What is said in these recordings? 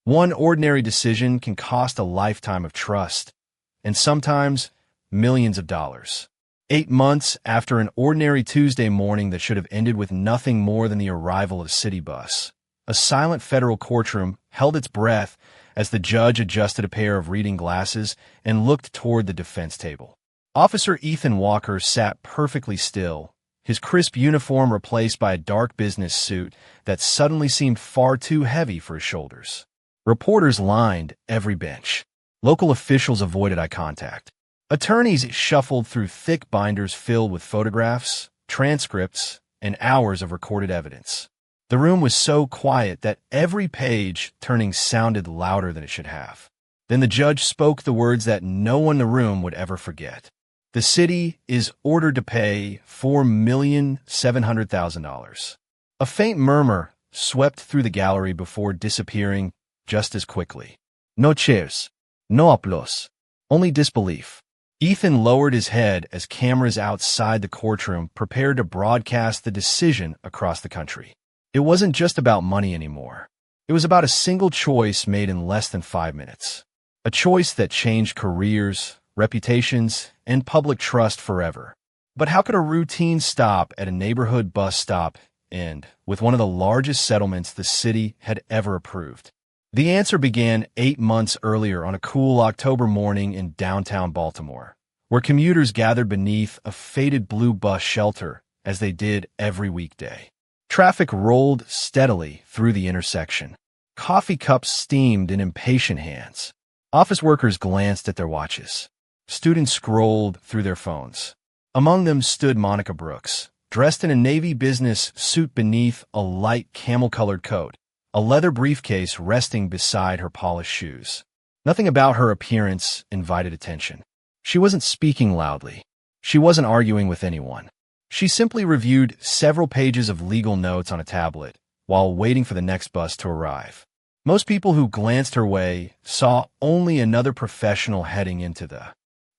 One ordinary decision can cost a lifetime of trust, and sometimes millions of dollars. 8 months after an ordinary Tuesday morning that should have ended with nothing more than the arrival of a city bus, a silent federal courtroom held its breath as the judge adjusted a pair of reading glasses and looked toward the defense table. Officer Ethan Walker sat perfectly still, his crisp uniform replaced by a dark business suit that suddenly seemed far too heavy for his shoulders. Reporters lined every bench. Local officials avoided eye contact. Attorneys shuffled through thick binders filled with photographs, transcripts, and hours of recorded evidence. The room was so quiet that every page turning sounded louder than it should have. Then the judge spoke the words that no one in the room would ever forget. The city is ordered to pay $4,700,000. A faint murmur swept through the gallery before disappearing just as quickly. No cheers, no applause, only disbelief. Ethan lowered his head as cameras outside the courtroom prepared to broadcast the decision across the country. It wasn't just about money anymore. It was about a single choice made in less than 5 minutes. A choice that changed careers, reputations, and public trust forever. But how could a routine stop at a neighborhood bus stop end with one of the largest settlements the city had ever approved? The answer began 8 months earlier on a cool October morning in downtown Baltimore, where commuters gathered beneath a faded blue bus shelter as they did every weekday. Traffic rolled steadily through the intersection. Coffee cups steamed in impatient hands. Office workers glanced at their watches. Students scrolled through their phones. Among them stood Monica Brooks, dressed in a navy business suit beneath a light camel-colored coat, a leather briefcase resting beside her polished shoes. Nothing about her appearance invited attention. She wasn't speaking loudly. She wasn't arguing with anyone. She simply reviewed several pages of legal notes on a tablet while waiting for the next bus to arrive. Most people who glanced her way saw only another professional heading into the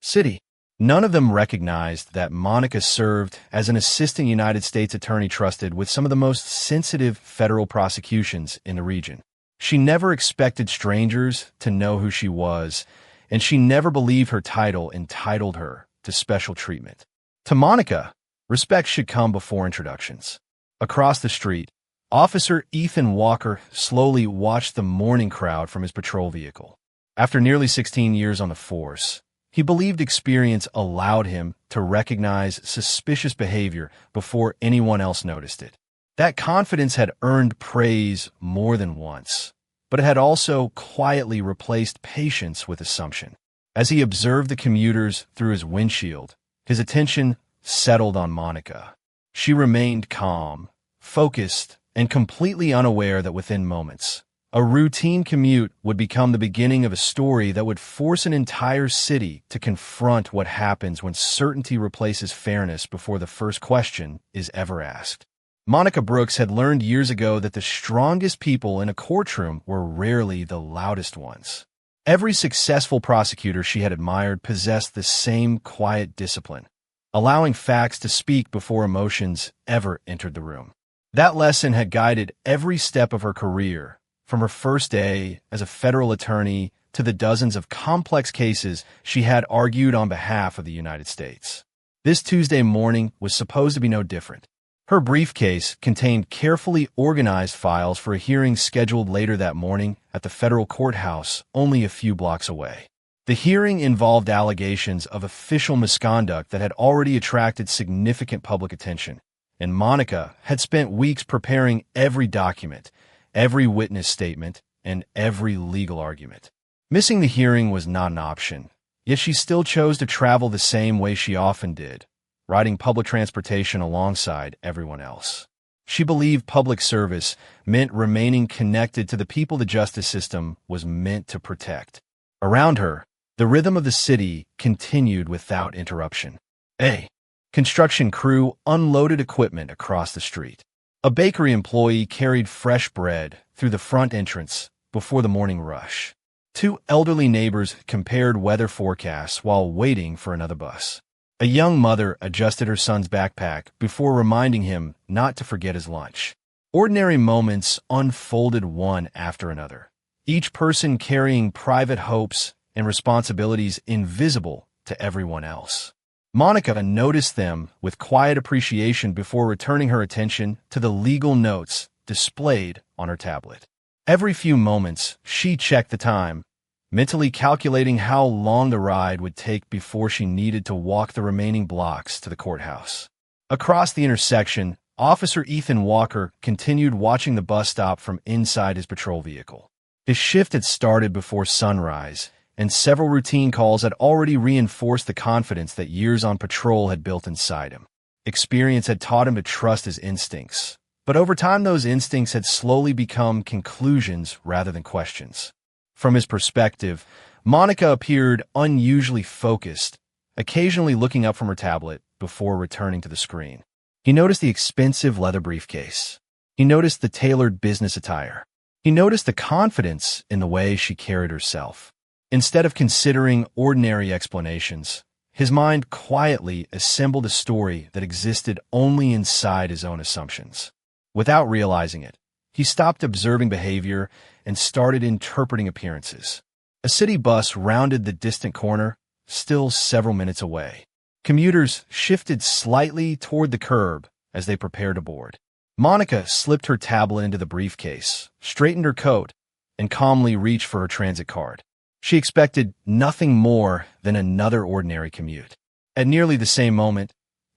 city. None of them recognized that Monica served as an assistant United States attorney trusted with some of the most sensitive federal prosecutions in the region. She never expected strangers to know who she was, and she never believed her title entitled her to special treatment. To Monica, respect should come before introductions. Across the street, Officer Ethan Walker slowly watched the mourning crowd from his patrol vehicle. After nearly 16 years on the force, he believed experience allowed him to recognize suspicious behavior before anyone else noticed it. That confidence had earned praise more than once, but it had also quietly replaced patience with assumption. As he observed the commuters through his windshield, his attention settled on Monica. She remained calm, focused, and completely unaware that within moments, a routine commute would become the beginning of a story that would force an entire city to confront what happens when certainty replaces fairness before the first question is ever asked. Monica Brooks had learned years ago that the strongest people in a courtroom were rarely the loudest ones. Every successful prosecutor she had admired possessed the same quiet discipline, allowing facts to speak before emotions ever entered the room. That lesson had guided every step of her career, from her first day as a federal attorney to the dozens of complex cases she had argued on behalf of the United States. This Tuesday morning was supposed to be no different. Her briefcase contained carefully organized files for a hearing scheduled later that morning at the federal courthouse only a few blocks away. The hearing involved allegations of official misconduct that had already attracted significant public attention, and Monica had spent weeks preparing every document, every witness statement, and every legal argument. Missing the hearing was not an option, yet she still chose to travel the same way she often did, riding public transportation alongside everyone else. She believed public service meant remaining connected to the people the justice system was meant to protect. Around her, the rhythm of the city continued without interruption. A construction crew unloaded equipment across the street. A bakery employee carried fresh bread through the front entrance before the morning rush. Two elderly neighbors compared weather forecasts while waiting for another bus. A young mother adjusted her son's backpack before reminding him not to forget his lunch. Ordinary moments unfolded one after another, each person carrying private hopes and responsibilities invisible to everyone else. Monica noticed them with quiet appreciation before returning her attention to the legal notes displayed on her tablet. Every few moments, she checked the time, mentally calculating how long the ride would take before she needed to walk the remaining blocks to the courthouse. Across the intersection, Officer Ethan Walker continued watching the bus stop from inside his patrol vehicle. His shift had started before sunrise, and several routine calls had already reinforced the confidence that years on patrol had built inside him. Experience had taught him to trust his instincts, but over time those instincts had slowly become conclusions rather than questions. From his perspective, Monica appeared unusually focused, occasionally looking up from her tablet before returning to the screen. He noticed the expensive leather briefcase. He noticed the tailored business attire. He noticed the confidence in the way she carried herself. Instead of considering ordinary explanations, his mind quietly assembled a story that existed only inside his own assumptions. Without realizing it, he stopped observing behavior and started interpreting appearances. A city bus rounded the distant corner, still several minutes away. Commuters shifted slightly toward the curb as they prepared to board. Monica slipped her tablet into the briefcase, straightened her coat, and calmly reached for her transit card. She expected nothing more than another ordinary commute. At nearly the same moment,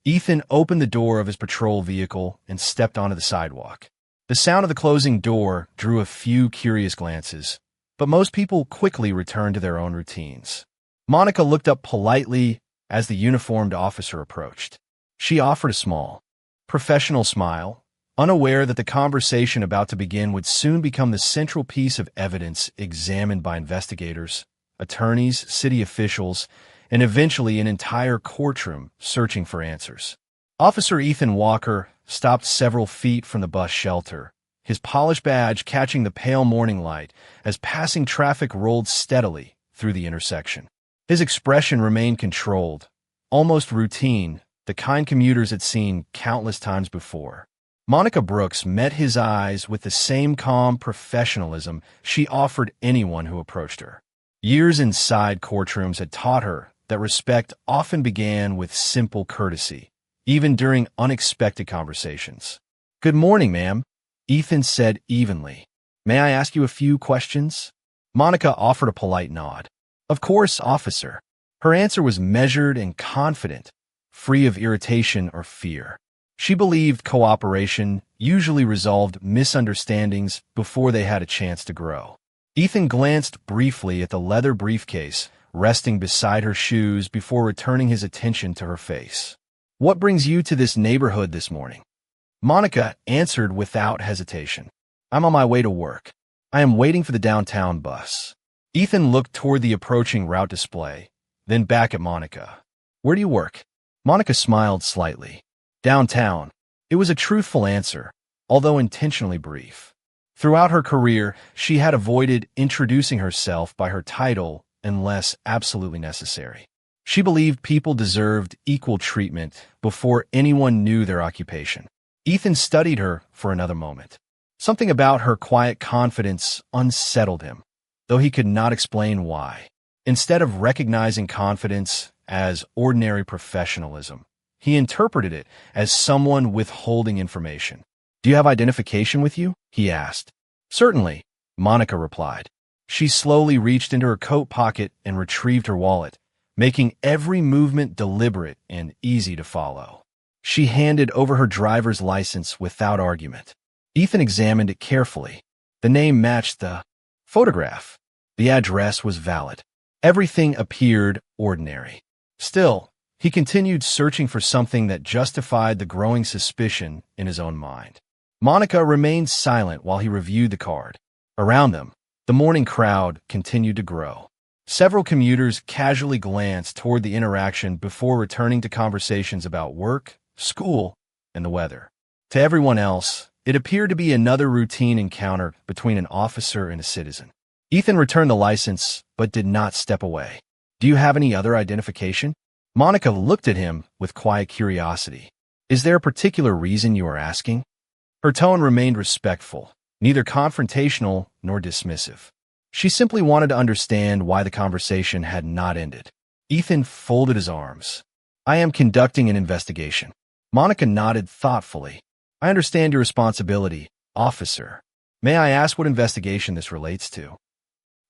Ethan opened the door of his patrol vehicle and stepped onto the sidewalk. The sound of the closing door drew a few curious glances, but most people quickly returned to their own routines. Monica looked up politely as the uniformed officer approached. She offered a small, professional smile, unaware that the conversation about to begin would soon become the central piece of evidence examined by investigators, attorneys, city officials, and eventually an entire courtroom searching for answers. Officer Ethan Walker stopped several feet from the bus shelter, his polished badge catching the pale morning light as passing traffic rolled steadily through the intersection. His expression remained controlled, almost routine, the kind commuters had seen countless times before. Monica Brooks met his eyes with the same calm professionalism she offered anyone who approached her. Years inside courtrooms had taught her that respect often began with simple courtesy, even during unexpected conversations. "Good morning, ma'am," Ethan said evenly. "May I ask you a few questions?" Monica offered a polite nod. "Of course, officer." Her answer was measured and confident, free of irritation or fear. She believed cooperation usually resolved misunderstandings before they had a chance to grow. Ethan glanced briefly at the leather briefcase resting beside her shoes before returning his attention to her face. "What brings you to this neighborhood this morning?" Monica answered without hesitation. "I'm on my way to work. I am waiting for the downtown bus." Ethan looked toward the approaching route display, then back at Monica. "Where do you work?" Monica smiled slightly. "Downtown." It was a truthful answer, although intentionally brief. Throughout her career, she had avoided introducing herself by her title unless absolutely necessary. She believed people deserved equal treatment before anyone knew their occupation. Ethan studied her for another moment. Something about her quiet confidence unsettled him, though he could not explain why. Instead of recognizing confidence as ordinary professionalism, he interpreted it as someone withholding information. "Do you have identification with you?" he asked. "Certainly," Monica replied. She slowly reached into her coat pocket and retrieved her wallet, making every movement deliberate and easy to follow. She handed over her driver's license without argument. Ethan examined it carefully. The name matched the photograph. The address was valid. Everything appeared ordinary. Still, he continued searching for something that justified the growing suspicion in his own mind. Monica remained silent while he reviewed the card. Around them, the morning crowd continued to grow. Several commuters casually glanced toward the interaction before returning to conversations about work, school, and the weather. To everyone else, it appeared to be another routine encounter between an officer and a citizen. Ethan returned the license, but did not step away. "Do you have any other identification?" Monica looked at him with quiet curiosity. "Is there a particular reason you are asking?" Her tone remained respectful, neither confrontational nor dismissive. She simply wanted to understand why the conversation had not ended. Ethan folded his arms. I am conducting an investigation. Monica nodded thoughtfully. I understand your responsibility, officer. May I ask what investigation this relates to?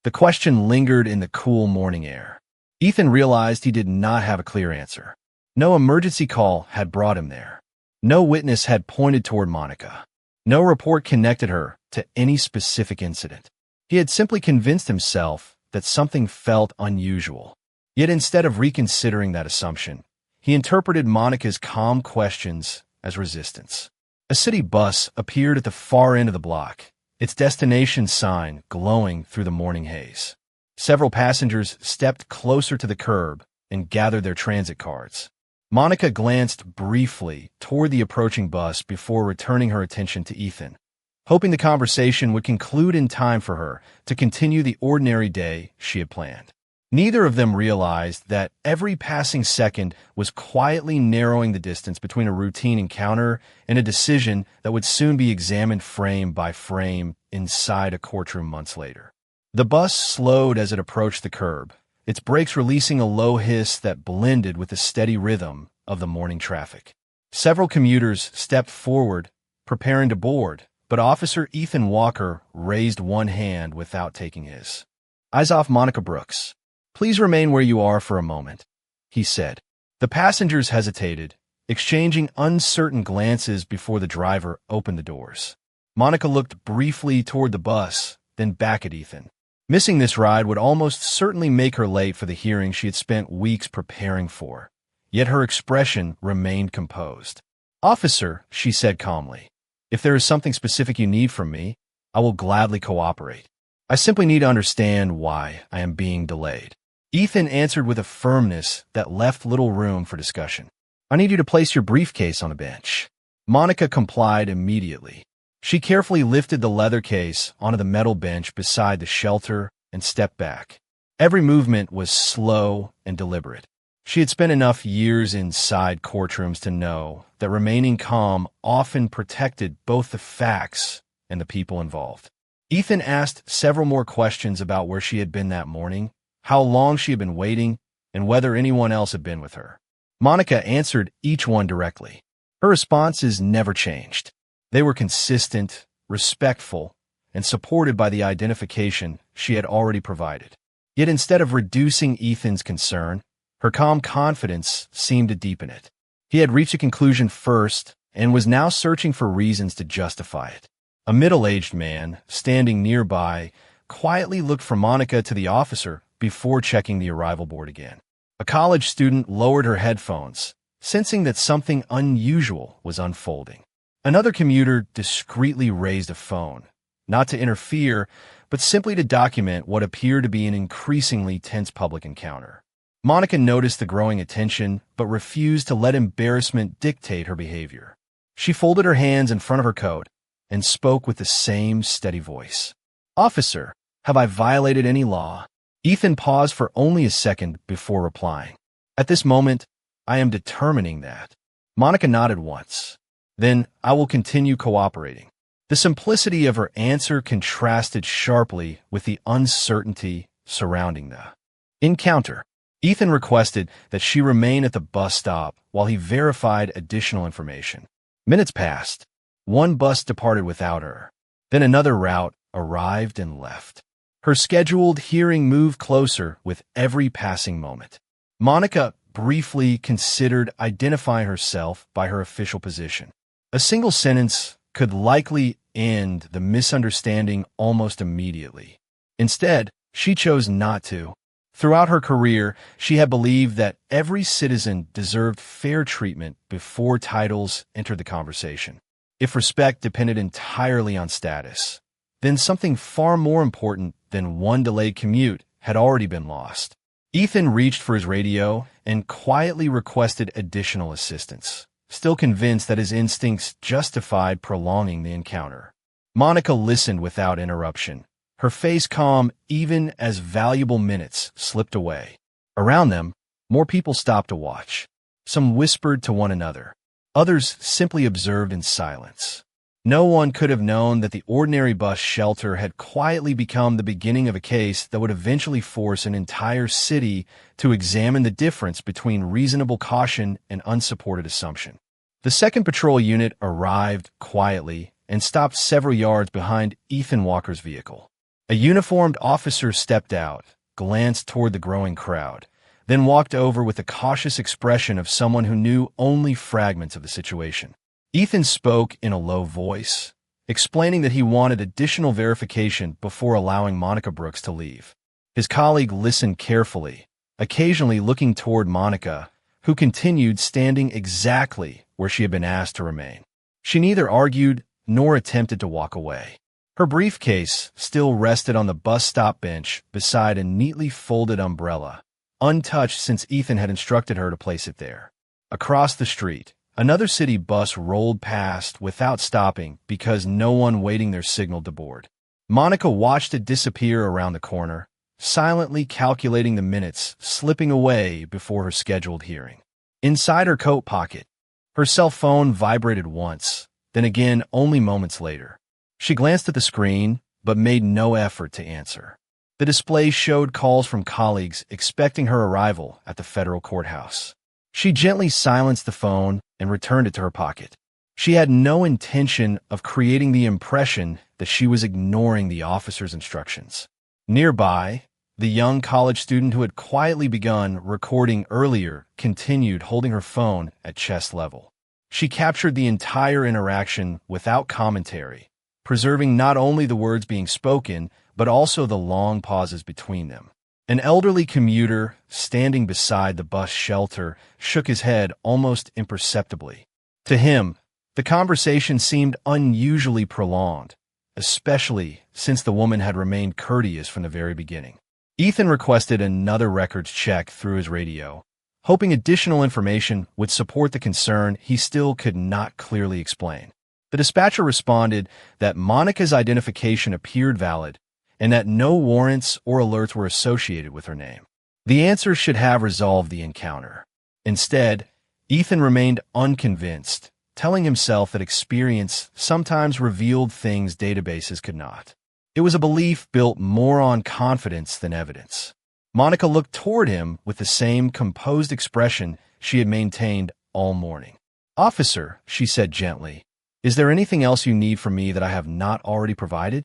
The question lingered in the cool morning air. Ethan realized he did not have a clear answer. No emergency call had brought him there. No witness had pointed toward Monica. No report connected her to any specific incident. He had simply convinced himself that something felt unusual. Yet instead of reconsidering that assumption, he interpreted Monica's calm questions as resistance. A city bus appeared at the far end of the block, its destination sign glowing through the morning haze. Several passengers stepped closer to the curb and gathered their transit cards. Monica glanced briefly toward the approaching bus before returning her attention to Ethan, hoping the conversation would conclude in time for her to continue the ordinary day she had planned. Neither of them realized that every passing second was quietly narrowing the distance between a routine encounter and a decision that would soon be examined frame by frame inside a courtroom months later. The bus slowed as it approached the curb, its brakes releasing a low hiss that blended with the steady rhythm of the morning traffic. Several commuters stepped forward, preparing to board, but Officer Ethan Walker raised one hand without taking his eyes off Monica Brooks. Please remain where you are for a moment, he said. The passengers hesitated, exchanging uncertain glances before the driver opened the doors. Monica looked briefly toward the bus, then back at Ethan. Missing this ride would almost certainly make her late for the hearing she had spent weeks preparing for. Yet her expression remained composed. Officer, she said calmly, if there is something specific you need from me, I will gladly cooperate. I simply need to understand why I am being delayed. Ethan answered with a firmness that left little room for discussion. I need you to place your briefcase on a bench. Monica complied immediately. She carefully lifted the leather case onto the metal bench beside the shelter and stepped back. Every movement was slow and deliberate. She had spent enough years inside courtrooms to know that remaining calm often protected both the facts and the people involved. Ethan asked several more questions about where she had been that morning, how long she had been waiting, and whether anyone else had been with her. Monica answered each one directly. Her responses never changed. They were consistent, respectful, and supported by the identification she had already provided. Yet instead of reducing Ethan's concern, her calm confidence seemed to deepen it. He had reached a conclusion first and was now searching for reasons to justify it. A middle-aged man, standing nearby, quietly looked from Monica to the officer before checking the arrival board again. A college student lowered her headphones, sensing that something unusual was unfolding. Another commuter discreetly raised a phone, not to interfere, but simply to document what appeared to be an increasingly tense public encounter. Monica noticed the growing attention, but refused to let embarrassment dictate her behavior. She folded her hands in front of her coat and spoke with the same steady voice. Officer, have I violated any law? Ethan paused for only a second before replying. At this moment, I am determining that. Monica nodded once. Then I will continue cooperating. The simplicity of her answer contrasted sharply with the uncertainty surrounding the encounter. Ethan requested that she remain at the bus stop while he verified additional information. Minutes passed. One bus departed without her. Then another route arrived and left. Her scheduled hearing moved closer with every passing moment. Monica briefly considered identifying herself by her official position. A single sentence could likely end the misunderstanding almost immediately. Instead, she chose not to. Throughout her career, she had believed that every citizen deserved fair treatment before titles entered the conversation. If respect depended entirely on status, then something far more important than one delayed commute had already been lost. Ethan reached for his radio and quietly requested additional assistance, still convinced that his instincts justified prolonging the encounter. Monica listened without interruption, her face calm even as valuable minutes slipped away. Around them, more people stopped to watch. Some whispered to one another. Others simply observed in silence. No one could have known that the ordinary bus shelter had quietly become the beginning of a case that would eventually force an entire city to examine the difference between reasonable caution and unsupported assumption. The second patrol unit arrived quietly and stopped several yards behind Ethan Walker's vehicle. A uniformed officer stepped out, glanced toward the growing crowd, then walked over with the cautious expression of someone who knew only fragments of the situation. Ethan spoke in a low voice, explaining that he wanted additional verification before allowing Monica Brooks to leave. His colleague listened carefully, occasionally looking toward Monica, who continued standing exactly where she had been asked to remain. She neither argued nor attempted to walk away. Her briefcase still rested on the bus stop bench beside a neatly folded umbrella, untouched since Ethan had instructed her to place it there. Across the street, another city bus rolled past without stopping because no one waiting there signaled to board. Monica watched it disappear around the corner, silently calculating the minutes slipping away before her scheduled hearing. Inside her coat pocket, her cell phone vibrated once, then again only moments later. She glanced at the screen, but made no effort to answer. The display showed calls from colleagues expecting her arrival at the federal courthouse. She gently silenced the phone and returned it to her pocket. She had no intention of creating the impression that she was ignoring the officer's instructions. Nearby, the young college student who had quietly begun recording earlier continued holding her phone at chest level. She captured the entire interaction without commentary, preserving not only the words being spoken, but also the long pauses between them. An elderly commuter, standing beside the bus shelter, shook his head almost imperceptibly. To him, the conversation seemed unusually prolonged, especially since the woman had remained courteous from the very beginning. Ethan requested another records check through his radio, hoping additional information would support the concern he still could not clearly explain. The dispatcher responded that Monica's identification appeared valid and that no warrants or alerts were associated with her name. The answer should have resolved the encounter. Instead, Ethan remained unconvinced, telling himself that experience sometimes revealed things databases could not. It was a belief built more on confidence than evidence. Monica looked toward him with the same composed expression she had maintained all morning. "Officer," she said gently, "is there anything else you need from me that I have not already provided?"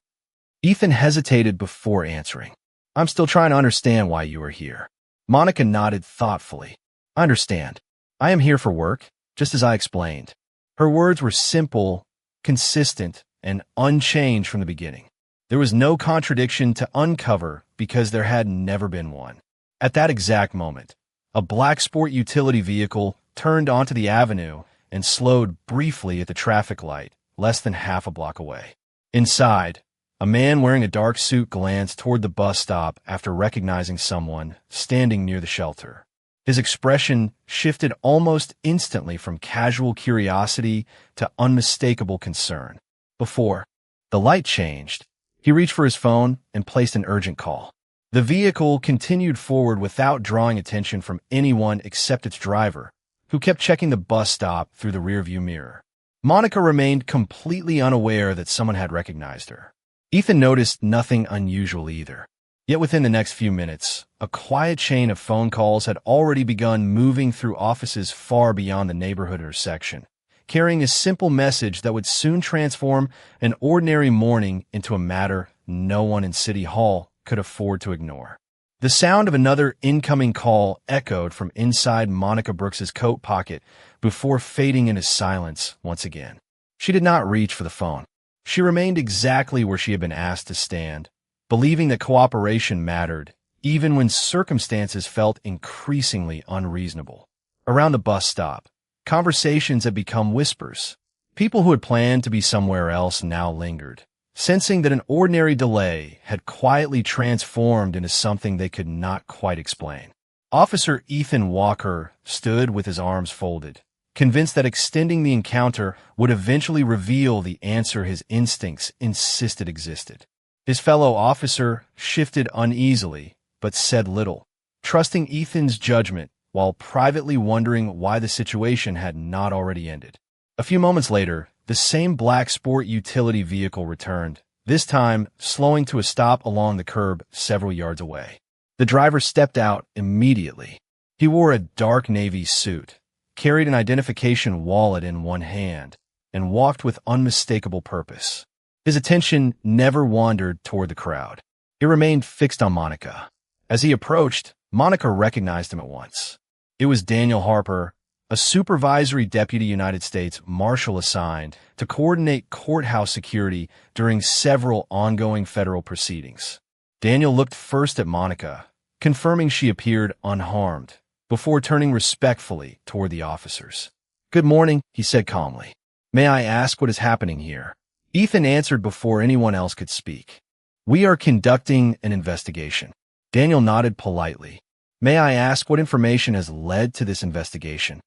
Ethan hesitated before answering. "I'm still trying to understand why you are here." Monica nodded thoughtfully. "I understand. I am here for work, just as I explained." Her words were simple, consistent, and unchanged from the beginning. There was no contradiction to uncover because there had never been one. At that exact moment, a black sport utility vehicle turned onto the avenue and slowed briefly at the traffic light, less than half a block away. Inside, a man wearing a dark suit glanced toward the bus stop after recognizing someone standing near the shelter. His expression shifted almost instantly from casual curiosity to unmistakable concern. Before the light changed, he reached for his phone and placed an urgent call. The vehicle continued forward without drawing attention from anyone except its driver, who kept checking the bus stop through the rearview mirror. Monica remained completely unaware that someone had recognized her. Ethan noticed nothing unusual either. Yet within the next few minutes, a quiet chain of phone calls had already begun moving through offices far beyond the neighborhood intersection, carrying a simple message that would soon transform an ordinary morning into a matter no one in City Hall could afford to ignore. The sound of another incoming call echoed from inside Monica Brooks's coat pocket before fading into silence once again. She did not reach for the phone. She remained exactly where she had been asked to stand, believing that cooperation mattered, even when circumstances felt increasingly unreasonable. Around the bus stop, conversations had become whispers. People who had planned to be somewhere else now lingered, sensing that an ordinary delay had quietly transformed into something they could not quite explain. Officer Ethan Walker stood with his arms folded, convinced that extending the encounter would eventually reveal the answer his instincts insisted existed. His fellow officer shifted uneasily, but said little, trusting Ethan's judgment while privately wondering why the situation had not already ended. A few moments later, the same black sport utility vehicle returned, this time slowing to a stop along the curb several yards away. The driver stepped out immediately. He wore a dark navy suit, carried an identification wallet in one hand, and walked with unmistakable purpose. His attention never wandered toward the crowd. It remained fixed on Monica. As he approached, Monica recognized him at once. It was Daniel Harper, a supervisory deputy United States Marshal assigned to coordinate courthouse security during several ongoing federal proceedings. Daniel looked first at Monica, confirming she appeared unharmed, before turning respectfully toward the officers. "Good morning," he said calmly. "May I ask what is happening here?" Ethan answered before anyone else could speak. "We are conducting an investigation." Daniel nodded politely. "May I ask what information has led to this investigation?"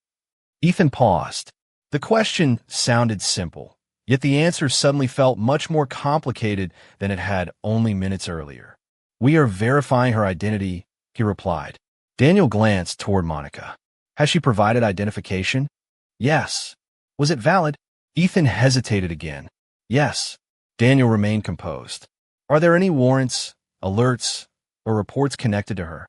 Ethan paused. The question sounded simple, yet the answer suddenly felt much more complicated than it had only minutes earlier. "We are verifying her identity," he replied. Daniel glanced toward Monica. "Has she provided identification?" "Yes." "Was it valid?" Ethan hesitated again. "Yes." Daniel remained composed. "Are there any warrants, alerts, or reports connected to her?"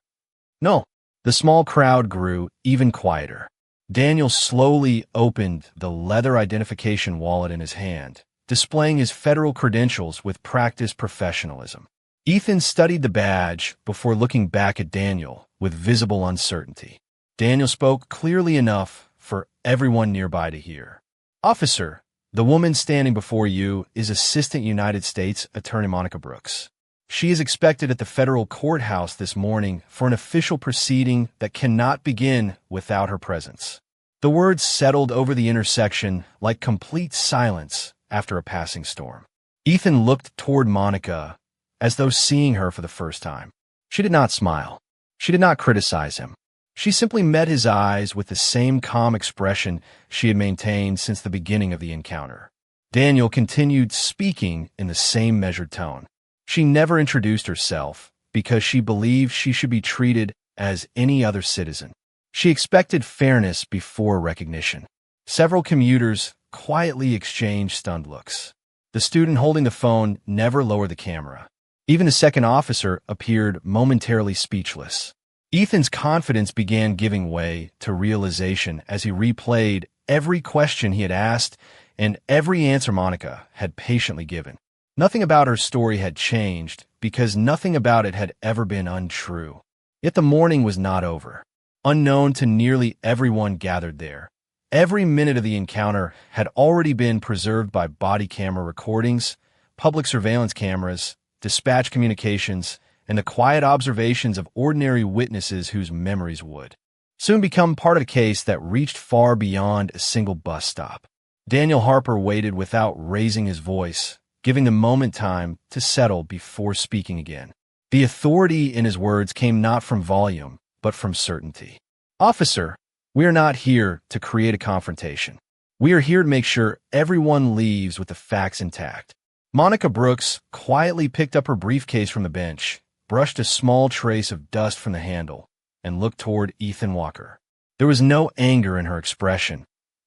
"No." The small crowd grew even quieter. Daniel slowly opened the leather identification wallet in his hand, displaying his federal credentials with practiced professionalism. Ethan studied the badge before looking back at Daniel with visible uncertainty. Daniel spoke clearly enough for everyone nearby to hear. "Officer, the woman standing before you is Assistant United States Attorney Monica Brooks. She is expected at the federal courthouse this morning for an official proceeding that cannot begin without her presence." The words settled over the intersection like complete silence after a passing storm. Ethan looked toward Monica as though seeing her for the first time. She did not smile. She did not criticize him. She simply met his eyes with the same calm expression she had maintained since the beginning of the encounter. Daniel continued speaking in the same measured tone. She never introduced herself because she believed she should be treated as any other citizen. She expected fairness before recognition. Several commuters quietly exchanged stunned looks. The student holding the phone never lowered the camera. Even the second officer appeared momentarily speechless. Ethan's confidence began giving way to realization as he replayed every question he had asked and every answer Monica had patiently given. Nothing about her story had changed because nothing about it had ever been untrue. Yet the morning was not over. Unknown to nearly everyone gathered there, every minute of the encounter had already been preserved by body camera recordings, public surveillance cameras, dispatch communications, and the quiet observations of ordinary witnesses whose memories would soon become part of a case that reached far beyond a single bus stop. Daniel Harper waited without raising his voice, giving the moment time to settle before speaking again. The authority in his words came not from volume, but from certainty. "Officer, we are not here to create a confrontation. We are here to make sure everyone leaves with the facts intact." Monica Brooks quietly picked up her briefcase from the bench, brushed a small trace of dust from the handle, and looked toward Ethan Walker. There was no anger in her expression,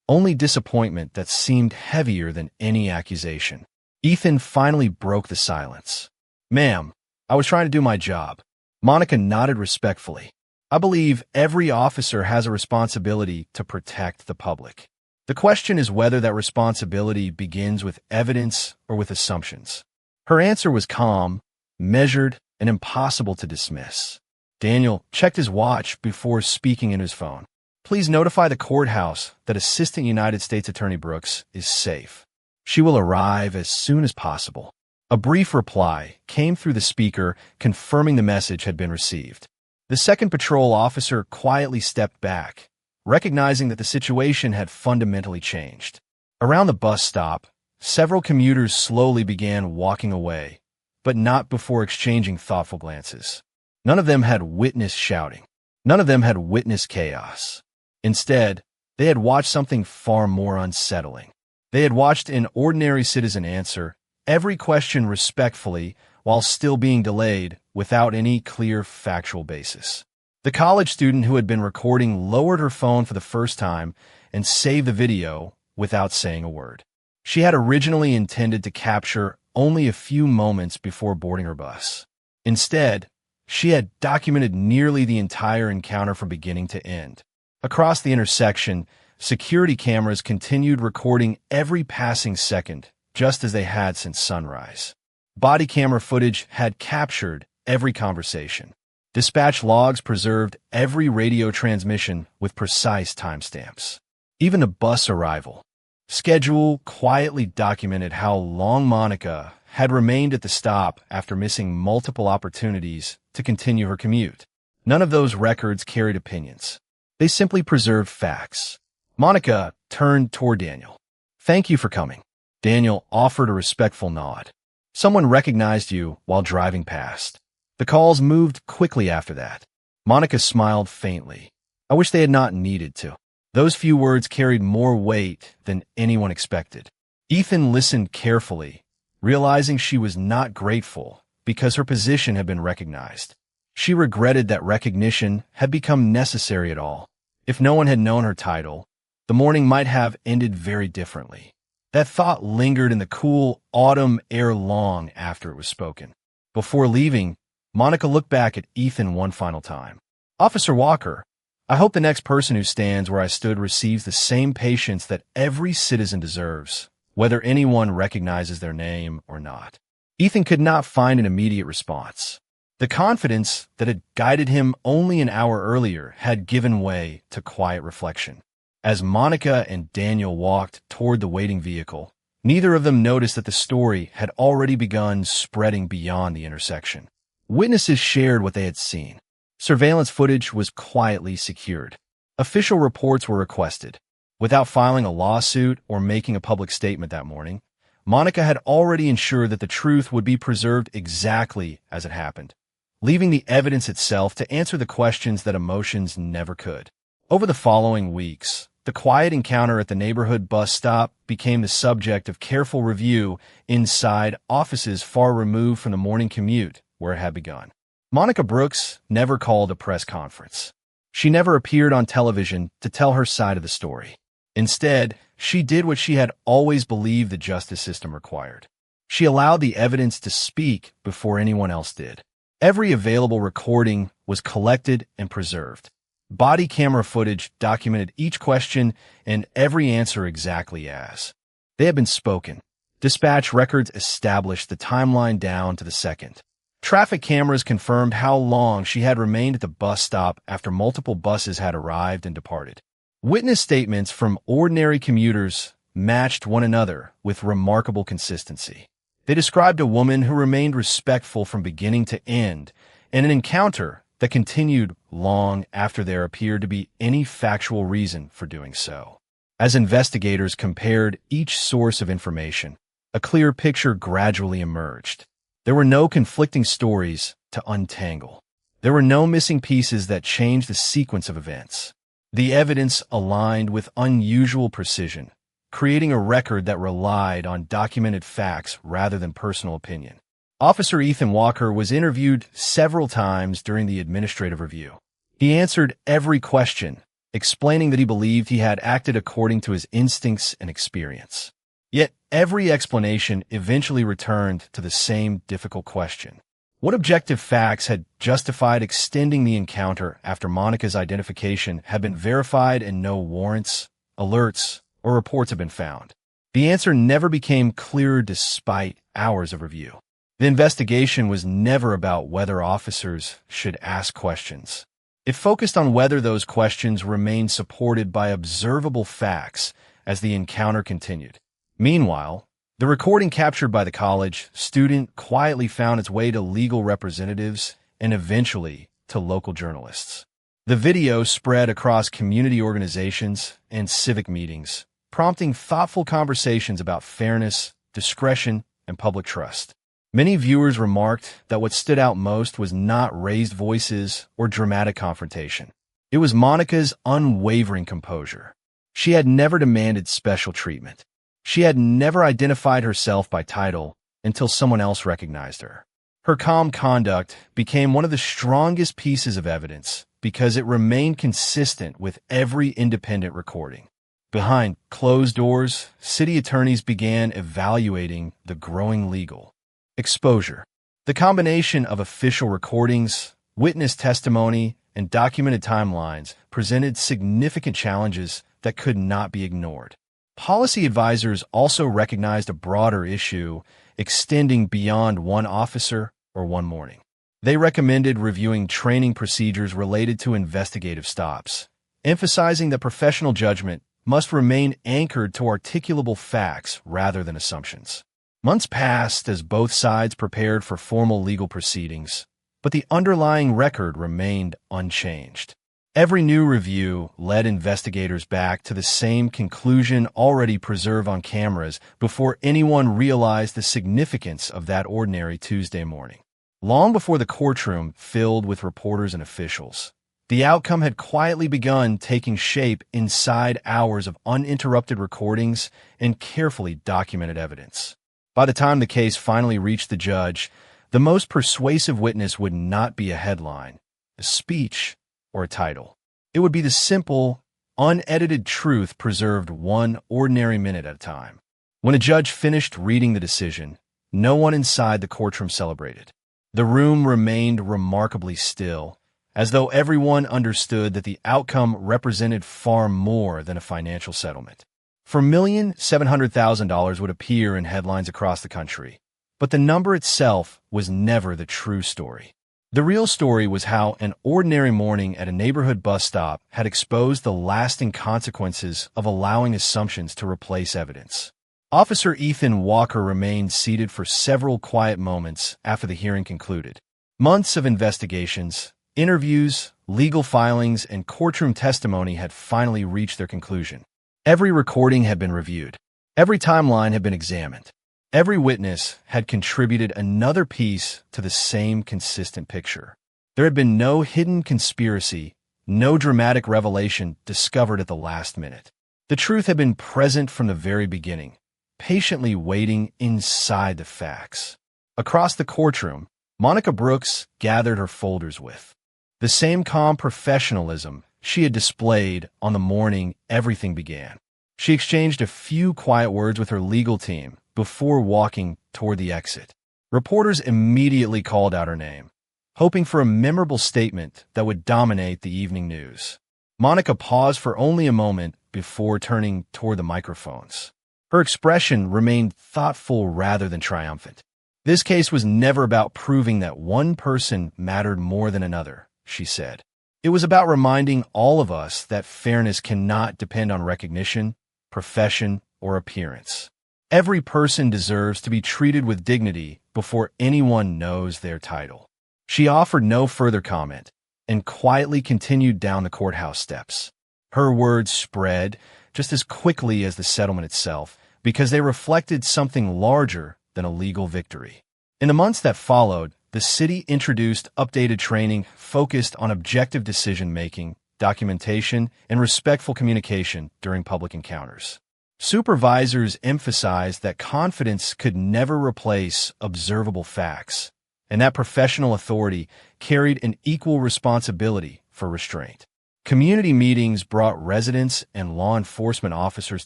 only disappointment that seemed heavier than any accusation. Ethan finally broke the silence. "Ma'am, I was trying to do my job." Monica nodded respectfully. "I believe every officer has a responsibility to protect the public. The question is whether that responsibility begins with evidence or with assumptions." Her answer was calm, measured, and impossible to dismiss. Daniel checked his watch before speaking in his phone. "Please notify the courthouse that Assistant United States Attorney Brooks is safe. She will arrive as soon as possible." A brief reply came through the speaker confirming the message had been received. The second patrol officer quietly stepped back, recognizing that the situation had fundamentally changed. Around the bus stop, several commuters slowly began walking away, but not before exchanging thoughtful glances. None of them had witnessed shouting. None of them had witnessed chaos. Instead, they had watched something far more unsettling. They had watched an ordinary citizen answer every question respectfully while still being delayed without any clear factual basis. The college student who had been recording lowered her phone for the first time and saved the video without saying a word. She had originally intended to capture only a few moments before boarding her bus. Instead, she had documented nearly the entire encounter from beginning to end. Across the intersection, security cameras continued recording every passing second, just as they had since sunrise. Body camera footage had captured every conversation. Dispatch logs preserved every radio transmission with precise timestamps. Even a bus arrival schedule quietly documented how long Monica had remained at the stop after missing multiple opportunities to continue her commute. None of those records carried opinions. They simply preserved facts. Monica turned toward Daniel. "Thank you for coming." Daniel offered a respectful nod. "Someone recognized you while driving past." The calls moved quickly after that. Monica smiled faintly. "I wish they had not needed to." Those few words carried more weight than anyone expected. Ethan listened carefully, realizing she was not grateful because her position had been recognized. She regretted that recognition had become necessary at all. If no one had known her title, the morning might have ended very differently. That thought lingered in the cool autumn air long after it was spoken. Before leaving, Monica looked back at Ethan one final time. "Officer Walker, I hope the next person who stands where I stood receives the same patience that every citizen deserves, whether anyone recognizes their name or not." Ethan could not find an immediate response. The confidence that had guided him only an hour earlier had given way to quiet reflection. As Monica and Daniel walked toward the waiting vehicle, neither of them noticed that the story had already begun spreading beyond the intersection. Witnesses shared what they had seen. Surveillance footage was quietly secured. Official reports were requested. Without filing a lawsuit or making a public statement that morning, Monica had already ensured that the truth would be preserved exactly as it happened, leaving the evidence itself to answer the questions that emotions never could. Over the following weeks, the quiet encounter at the neighborhood bus stop became the subject of careful review inside offices far removed from the morning commute where it had begun. Monica Brooks never called a press conference. She never appeared on television to tell her side of the story. Instead, she did what she had always believed the justice system required. She allowed the evidence to speak before anyone else did. Every available recording was collected and preserved. Body camera footage documented each question and every answer exactly as they had been spoken. Dispatch records established the timeline down to the second. Traffic cameras confirmed how long she had remained at the bus stop after multiple buses had arrived and departed. Witness statements from ordinary commuters matched one another with remarkable consistency. They described a woman who remained respectful from beginning to end, and an encounter that continued long after there appeared to be any factual reason for doing so. As investigators compared each source of information, a clear picture gradually emerged. There were no conflicting stories to untangle. There were no missing pieces that changed the sequence of events. The evidence aligned with unusual precision, creating a record that relied on documented facts rather than personal opinion. Officer Ethan Walker was interviewed several times during the administrative review. He answered every question, explaining that he believed he had acted according to his instincts and experience. Yet every explanation eventually returned to the same difficult question. What objective facts had justified extending the encounter after Monica's identification had been verified and no warrants, alerts, or reports had been found? The answer never became clearer despite hours of review. The investigation was never about whether officers should ask questions. It focused on whether those questions remained supported by observable facts as the encounter continued. Meanwhile, the recording captured by the college student quietly found its way to legal representatives and eventually to local journalists. The video spread across community organizations and civic meetings, prompting thoughtful conversations about fairness, discretion, and public trust. Many viewers remarked that what stood out most was not raised voices or dramatic confrontation. It was Monica's unwavering composure. She had never demanded special treatment. She had never identified herself by title until someone else recognized her. Her calm conduct became one of the strongest pieces of evidence because it remained consistent with every independent recording. Behind closed doors, city attorneys began evaluating the growing legal exposure. The combination of official recordings, witness testimony, and documented timelines presented significant challenges that could not be ignored. Policy advisors also recognized a broader issue extending beyond one officer or one morning. They recommended reviewing training procedures related to investigative stops, emphasizing that professional judgment must remain anchored to articulable facts rather than assumptions. Months passed as both sides prepared for formal legal proceedings, but the underlying record remained unchanged. Every new review led investigators back to the same conclusion already preserved on cameras before anyone realized the significance of that ordinary Tuesday morning. Long before the courtroom filled with reporters and officials, the outcome had quietly begun taking shape inside hours of uninterrupted recordings and carefully documented evidence. By the time the case finally reached the judge, the most persuasive witness would not be a headline, a speech, or a title. It would be the simple, unedited truth preserved one ordinary minute at a time. When a judge finished reading the decision, no one inside the courtroom celebrated. The room remained remarkably still, as though everyone understood that the outcome represented far more than a financial settlement. $4,700,000 would appear in headlines across the country, but the number itself was never the true story. The real story was how an ordinary morning at a neighborhood bus stop had exposed the lasting consequences of allowing assumptions to replace evidence. Officer Ethan Walker remained seated for several quiet moments after the hearing concluded. Months of investigations, interviews, legal filings, and courtroom testimony had finally reached their conclusion. Every recording had been reviewed. Every timeline had been examined. Every witness had contributed another piece to the same consistent picture. There had been no hidden conspiracy, no dramatic revelation discovered at the last minute. The truth had been present from the very beginning, patiently waiting inside the facts. Across the courtroom, Monica Brooks gathered her folders with the same calm professionalism she had displayed on the morning everything began. She exchanged a few quiet words with her legal team before walking toward the exit. Reporters immediately called out her name, hoping for a memorable statement that would dominate the evening news. Monica paused for only a moment before turning toward the microphones. Her expression remained thoughtful rather than triumphant. This case was never about proving that one person mattered more than another, she said. It was about reminding all of us that fairness cannot depend on recognition, profession, or appearance. Every person deserves to be treated with dignity before anyone knows their title. She offered no further comment and quietly continued down the courthouse steps. Her words spread just as quickly as the settlement itself because they reflected something larger than a legal victory. In the months that followed, the city introduced updated training focused on objective decision-making, documentation, and respectful communication during public encounters. Supervisors emphasized that confidence could never replace observable facts, and that professional authority carried an equal responsibility for restraint. Community meetings brought residents and law enforcement officers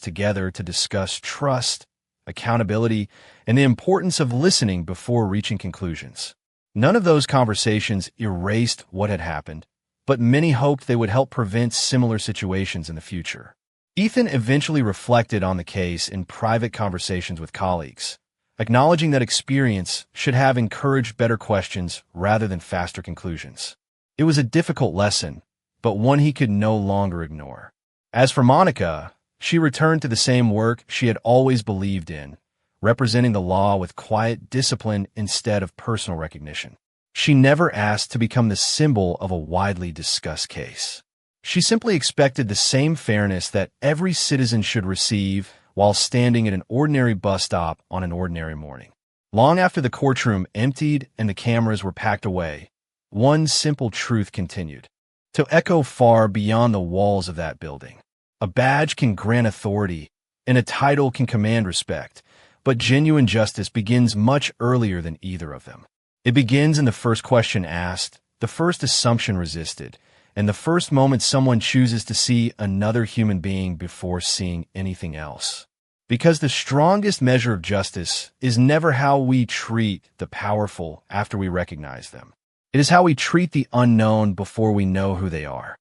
together to discuss trust, accountability, and the importance of listening before reaching conclusions. None of those conversations erased what had happened, but many hoped they would help prevent similar situations in the future. Ethan eventually reflected on the case in private conversations with colleagues, acknowledging that experience should have encouraged better questions rather than faster conclusions. It was a difficult lesson, but one he could no longer ignore. As for Monica, she returned to the same work she had always believed in, representing the law with quiet discipline instead of personal recognition. She never asked to become the symbol of a widely discussed case. She simply expected the same fairness that every citizen should receive while standing at an ordinary bus stop on an ordinary morning. Long after the courtroom emptied and the cameras were packed away, one simple truth continued to echo far beyond the walls of that building. A badge can grant authority, and a title can command respect, but genuine justice begins much earlier than either of them. It begins in the first question asked, the first assumption resisted, and the first moment someone chooses to see another human being before seeing anything else. Because the strongest measure of justice is never how we treat the powerful after we recognize them. It is how we treat the unknown before we know who they are.